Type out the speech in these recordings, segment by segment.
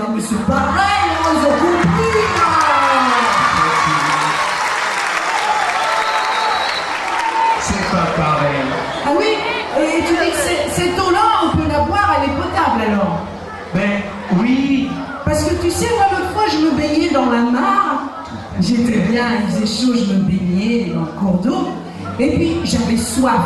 Mais c'est pareil, ils ont compris là. C'est pas pareil. Ah oui? Et tu dis que cette eau-là, on peut la boire, elle est potable alors? Ben oui. Parce que tu sais, moi l'autre fois, je me baignais dans la mare. J'étais bien, il faisait chaud, je me baignais dans le cours d'eau. Et puis, j'avais soif.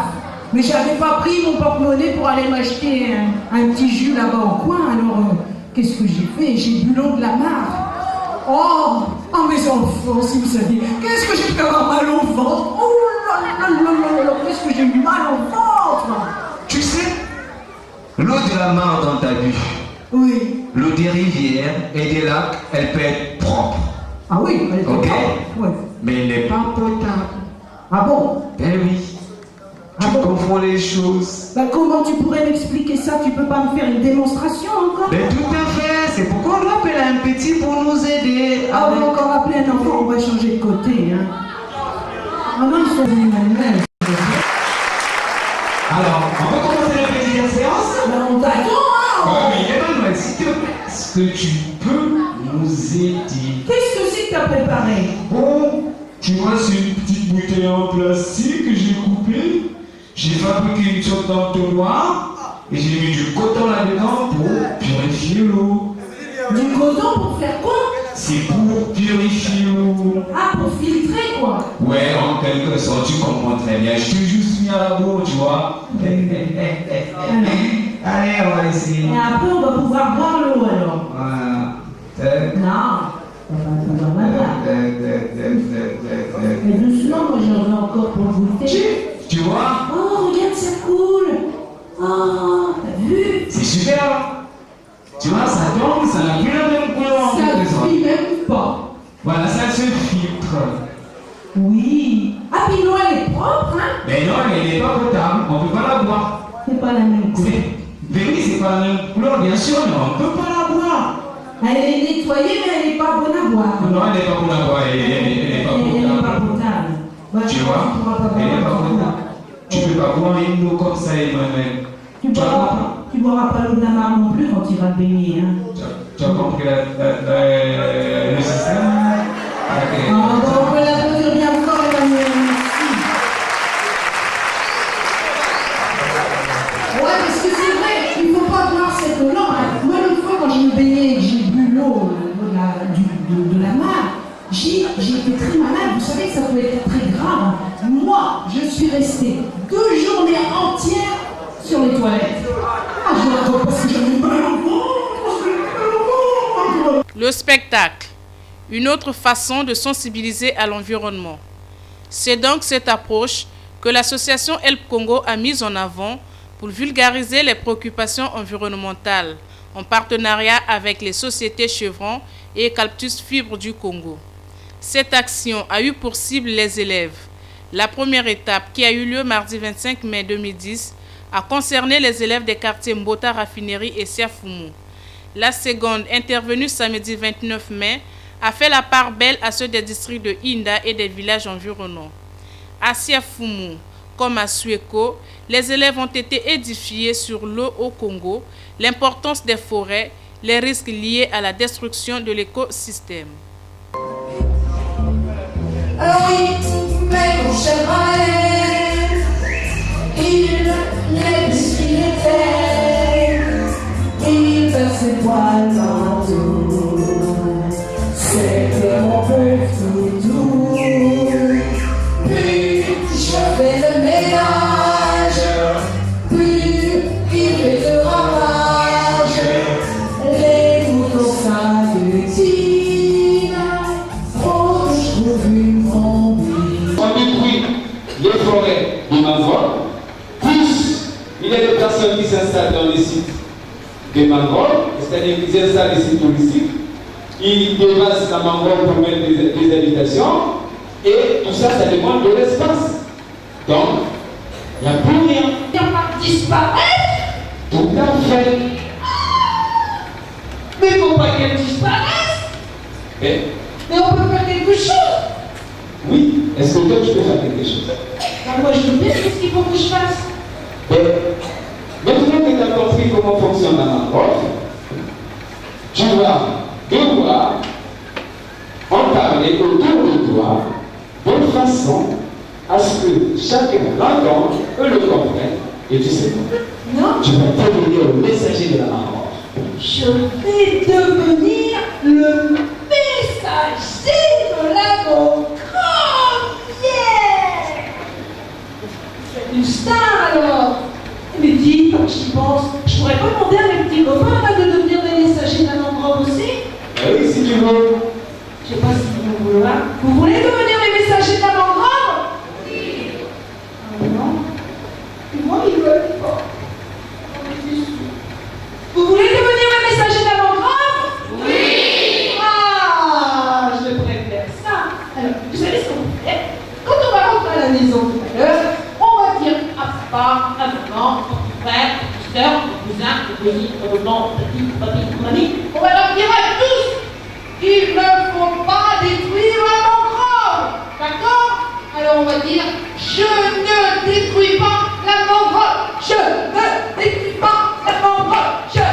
Mais j'avais pas pris mon porte-monnaie pour aller m'acheter un petit jus là-bas au coin. Alors, qu'est-ce que j'ai fait? J'ai bu l'eau de la mare. Oh, mes enfants, si vous saviez, qu'est-ce que j'ai pu avoir mal au ventre? Oh là là là là là, qu'est-ce que j'ai eu mal au ventre? Tu sais, l'eau de la mare dont t'as bu, Oui. l'eau des rivières et des lacs, elle peut être propre. Ah oui, elle est Ok. propre. Ouais. Mais elle n'est pas potable. Ah bon? Ben oui. Tu confonds les choses. Bah, comment tu pourrais m'expliquer ça? Tu peux pas me faire une démonstration encore? Ben tout à fait. C'est pourquoi on doit appeler un petit pour nous aider. Ah, on va encore appeler un enfant, on va changer de côté. Hein. Ah non, ils sont venus manuels. Alors, on va commencer la petite séance. Ben, on t'attend, hein? Oui, Emmanuel, s'il te plaît, est-ce que tu peux nous aider? Qu'est-ce que c'est que t'as préparé? Bon, tu vois, c'est une petite bouteille en plastique que j'ai coupée. J'ai fabriqué une sorte d'entonnoir et j'ai mis du coton là-dedans pour purifier l'eau. Du coton pour faire quoi? C'est pour purifier l'eau. Ah, pour filtrer quoi? Ouais, en quelque sorte, tu comprends très bien. Je t'ai juste mis à la bourre, tu vois. Allez, on va essayer. Et après, on va pouvoir boire l'eau alors. Voilà. Non, on va pouvoir boire. Mais doucement, moi j'en ai encore pour goûter. Tu vois? Oh, regarde, ça coule. Oh, t'as vu? C'est super. Tu vois, ça tombe, ça n'a plus la même couleur en quelque Ça sorte. ne même pas. Voilà, ça se filtre. Oui. Ah, puis l'eau, elle est propre, hein? Mais non, elle n'est pas potable, on ne peut pas la boire. C'est pas la même couleur. Mais oui, c'est pas la même couleur, bien sûr, mais on ne peut pas la boire. Elle est nettoyée, mais elle n'est pas bonne à boire. Non, elle n'est pas bonne à boire, elle n'est pas Elle n'est pas potable. potable. Bah, Tu vois, tu pourras pas elle n'est pas boire. potable. Tu ne peux pas boire une eau comme ça, Emmanuel. Tu boiras pas l'eau de la mare non plus quand tu vas te baigner. Hein. Tu as compris le système? Ok. On peut l'applaudir bien fort, Emmanuel. Ouais, parce que c'est vrai, il ne faut pas boire cette eau-là. Moi, l'autre fois, quand je me baignais et que j'ai bu l'eau de la mare, j'ai été très malade. Vous savez, ça peut être très grave. Moi, je suis restée 2 journées entières sur les toilettes. Ah, je l'attends parce que j'en ai mal au ventre. Le spectacle, une autre façon de sensibiliser à l'environnement. C'est donc cette approche que l'association Help Congo a mise en avant pour vulgariser les préoccupations environnementales en partenariat avec les sociétés Chevron et Eucalyptus Fibre du Congo. Cette action a eu pour cible les élèves. La première étape, qui a eu lieu mardi 25 mai 2010, a concerné les élèves des quartiers Mbota, Raffinerie et Siafoumou. La seconde, intervenue samedi 29 mai, a fait la part belle à ceux des districts de Inda et des villages environnants. À Siafoumou, comme à Sueko, les élèves ont été édifiés sur l'eau au Congo, l'importance des forêts, les risques liés à la destruction de l'écosystème. Alors oui, mais mon cher Raël, il n'est plus ce qu'il était, il perd ses poils dans tout, c'était mon petit toutou. Plus je fais le ménage, plus il fait de ravages, les moutons s'agglutinent, oh je trouve une combine. On détruit les forêts de mangrove, plus il y a des personnes qui s'installent dans les sites de mangrove, c'est-à-dire qu'ils installent des sites touristiques, ils dévassent la mangrove pour mettre des habitations, et tout ça, ça demande de l'espace. Donc, il n'y a plus rien. Il va disparaître. Tout à fait. Mais il ne faut pas qu'elle disparaisse. Mais, Mais on peut faire quelque chose. oui, est-ce que toi tu peux faire quelque chose? Ben, moi je veux bien, qu'est-ce qu'il faut que je fasse? Mais, maintenant que tu as compris comment fonctionne la mangrove, chacun l'entende et le comprenne. Et tu sais quoi? Non, Tu vas devenir le messager de la mort. je vais devenir le messager de la grande. Yeah! C'est une star alors. Mais dis, quand j'y pense, je pourrais pas demander à mes petits copains là, de devenir des messagers d'un endroit aussi? Eh oui, si tu veux. Je sais pas si vous voulez. Vous voulez devenir les messagers de la mangrove? Oui. Ah non. Et moi, ils veulent pas. Vous voulez devenir les messagers de la mangrove? Oui. Ah, je préfère ça. Alors, vous savez ce qu'on fait? Quand on va rentrer à la maison tout à l'heure, on va dire à papa, à maman, au petit frère, aux petites sœurs, aux cousins, aux cousines, aux mamans, aux petits, aux papi, aux mamies, on va leur dire à tous: il ne faut pas détruire la mangrove. D'accord? Alors on va dire: je ne détruis pas la mangrove. Je ne détruis pas la mangrove. Je ne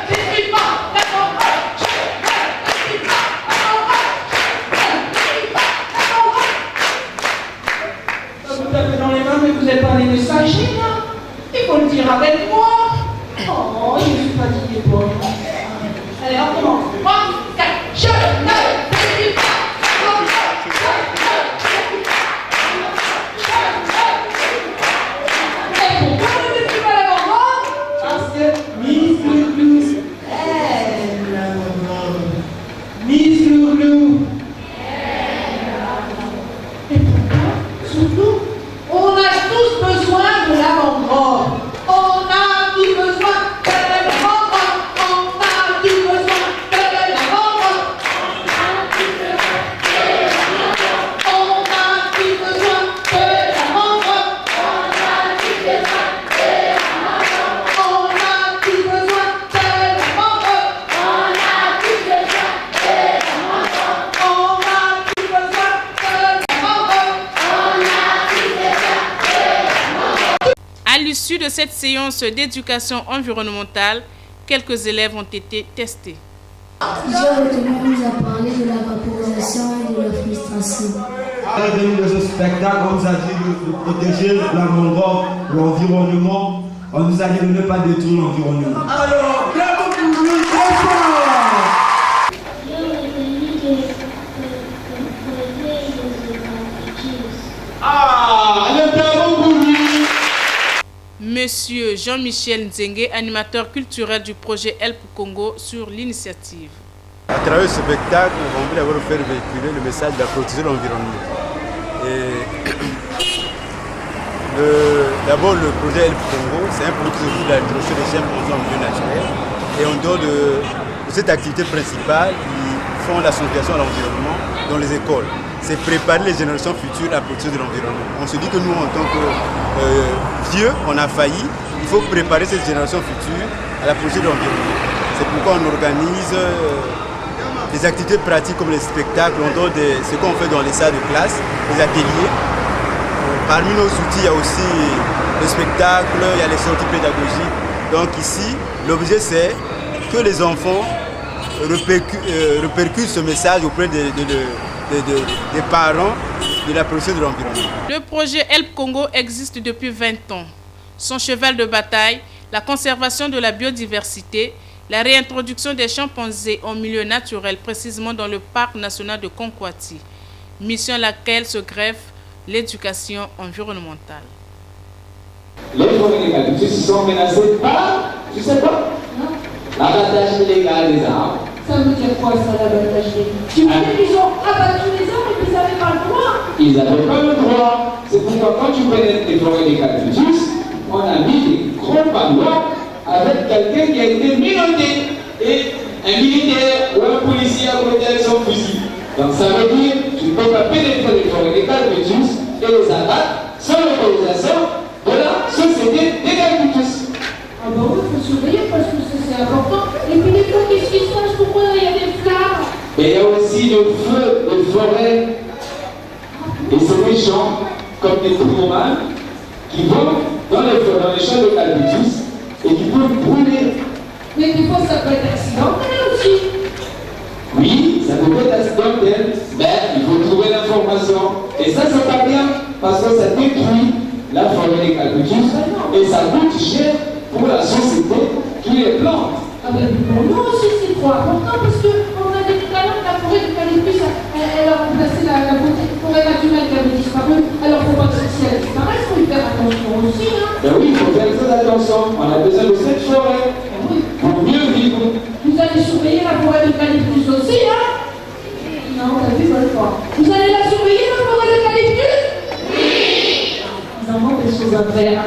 détruis pas la mangrove. Je ne détruis pas la mangrove. Je ne détruis pas la mangrove. Vous tapez dans les mains, mais vous n'êtes pas les messagers, là. Il faut le dire avec moi. Oh, je suis fatigué pour moi. Allez, on commence. 3, 4. Je ne détruis pas la mangrove. Je ne détruis pas la mangrove. Et pourquoi je ne détruis pas la mangrove? Parce que Miss Glouglou aime la mangrove. Miss Glouglou. Et pourquoi? Surtout, on a tous besoin de la mangrove. On a tous besoin de la mangrove. On a tous besoin de la mangrove. On a tous besoin de la mangrove. On a tous besoin de la mangrove. On a tous besoin de la mangrove. On a tous besoin de la mangrove. On a tous besoin de la mangrove. On a tous besoin de la mangrove. À l'issue de cette séance d'éducation environnementale, quelques élèves ont été testés. Plusieurs retenues nous a parlé de la vaporisation et de la frustration. À la venue de ce spectacle, on nous a dit de protéger la mangrove, l'environnement. On nous a dit de ne pas détruire l'environnement. Alors, bravo pour lui, très fort! J'ai retenu de protéger les écologistes. Ah, un bravo pour lui. Monsieur Jean-Michel Nzengue, animateur culturel du projet Help Congo, sur l'initiative. À travers ce spectacle, on voulait avoir faire véhiculer le message de la protection de l'environnement. D'abord, le projet Help Congo, c'est un projet qui se de la réintroduction des chaînes en milieu naturel. Et en dehors de cette activité principale, ils font la sensibilisation à l'environnement dans les écoles. C'est préparer les générations futures à la protection de l'environnement. On se dit que nous, en tant que vieux, on a failli. Il faut préparer cette génération future à la protection de l'environnement. C'est pourquoi on organise des activités pratiques comme les spectacles, on donne ce qu'on fait dans les salles de classe, les ateliers. Parmi nos outils, il y a aussi le spectacle, il y a les sorties pédagogiques. Donc ici, l'objet c'est que les enfants répercutent ce message auprès des parents de la protection de l'environnement. Le projet Help Congo existe depuis 20 ans. Son cheval de bataille, la conservation de la biodiversité, la réintroduction des chimpanzés en milieu naturel, précisément dans le parc national de Konkwati, mission à laquelle se greffe l'éducation environnementale. Les forêts d'eucalyptus sont menacées par, tu sais quoi? Non. L'abattage illégal des arbres. Ça veut dire quoi ça, l'abattage illégal? Tu veux dire qu'ils ont abattu les arbres et qu'ils n'avaient pas le droit? Ils n'avaient pas le droit. C'est pourquoi quand tu connais les forêts d'eucalyptus, on a mis des gros panneaux avec quelqu'un qui a été menotté et un militaire ou un policier à côté avec son fusil. Donc ça veut dire que tu ne peux pas pénétrer les forêts d'eucalyptus et les abattre sans l'autorisation de la société d'eucalyptus. Ah bah oui, il faut surveiller parce que c'est important. Et puis des fois, qu'est-ce qui se passe? Pourquoi il y a des flammes? Et il y a aussi le feu de forêt. Et c'est des gens comme des pyromanes qui vont dans les champs d'eucalyptus et qui peuvent brûler. Mais des fois, ça peut être accidentel aussi. Oui, ça peut être accidentel, mais il faut trouver l'information. Et ça, c'est pas bien. parce que ça détruit la forêt d'eucalyptus et ça coûte cher pour la société qui les plante. Ah ben pour nous aussi c'est trop important parce qu'on a dit tout à l'heure que la forêt d'eucalyptus elle a remplacé la forêt naturelle qui avait disparu. Alors faut pas que si elle disparaît, il faut y faire attention aussi. Hein. Ben oui, il faut faire très attention. On a besoin de cette forêt pour mieux vivre. Vous allez surveiller la forêt d'eucalyptus aussi, hein? Non, t'as vu, pas. Vous allez la surveiller la forêt d'eucalyptus? Oui. Nous avons des choses à faire.